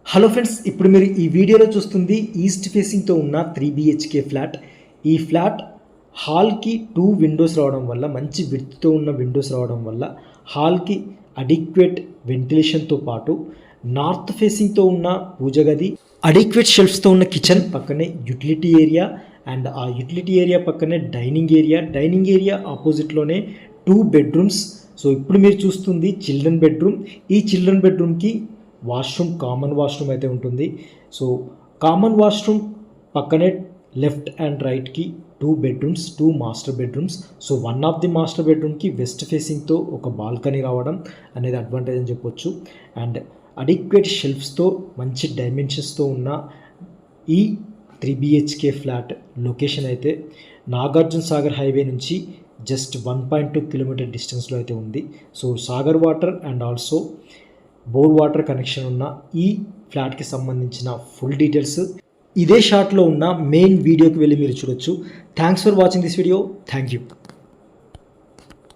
Hello friends, ఇప్పుడు మీరు ఈ వీడియోలో చూస్తుంది ఈస్ట్ ఫేసింగ్తో ఉన్న 3 BHK ఫ్లాట్. ఈ ఫ్లాట్ హాల్కి 2 విండోస్ రావడం వల్ల, మంచి విడ్త్తో ఉన్న విండోస్ రావడం వల్ల హాల్కి అడిక్వేట్ వెంటిలేషన్తో పాటు నార్త్ ఫేసింగ్తో ఉన్న పూజ గది, అడిక్వేట్ షెల్ఫ్స్తో ఉన్న కిచెన్, పక్కనే యూటిలిటీ ఏరియా అండ్ ఆ యూటిలిటీ ఏరియా పక్కనే డైనింగ్ ఏరియా ఆపోజిట్లోనే 2 బెడ్రూమ్స్. సో ఇప్పుడు మీరు చూస్తుంది చిల్డ్రన్ బెడ్రూమ్. ఈ చిల్డ్రన్ బెడ్రూమ్కి వాష్రూమ్, కామన్ వాష్రూమ్ అయితే ఉంటుంది. సో కామన్ వాష్రూమ్ పక్కనే లెఫ్ట్ అండ్ రైట్కి 2 bedrooms, 2 master bedrooms. So one of the master బెడ్రూమ్కి వెస్ట్ ఫేసింగ్తో ఒక బాల్కనీ రావడం అనేది అడ్వాంటేజ్ అని చెప్పొచ్చు. అండ్ అడిక్వేట్ షెల్ఫ్స్తో మంచి డైమెన్షన్స్తో ఉన్న ఈ 3 BHK ఫ్లాట్ లొకేషన్ అయితే నాగార్జున సాగర్ హైవే నుంచి జస్ట్ 1.2 కిలోమీటర్ డిస్టెన్స్లో అయితే ఉంది. So Sagar water and also bore water connection ఉన్న ఈ ఫ్లాట్కి సంబంధించిన ఫుల్ డీటెయిల్స్ ఇదే షాట్లో ఉన్న మెయిన్ వీడియోకి వెళ్ళి మీరు చూడొచ్చు. Thanks for watching this video. Thank you.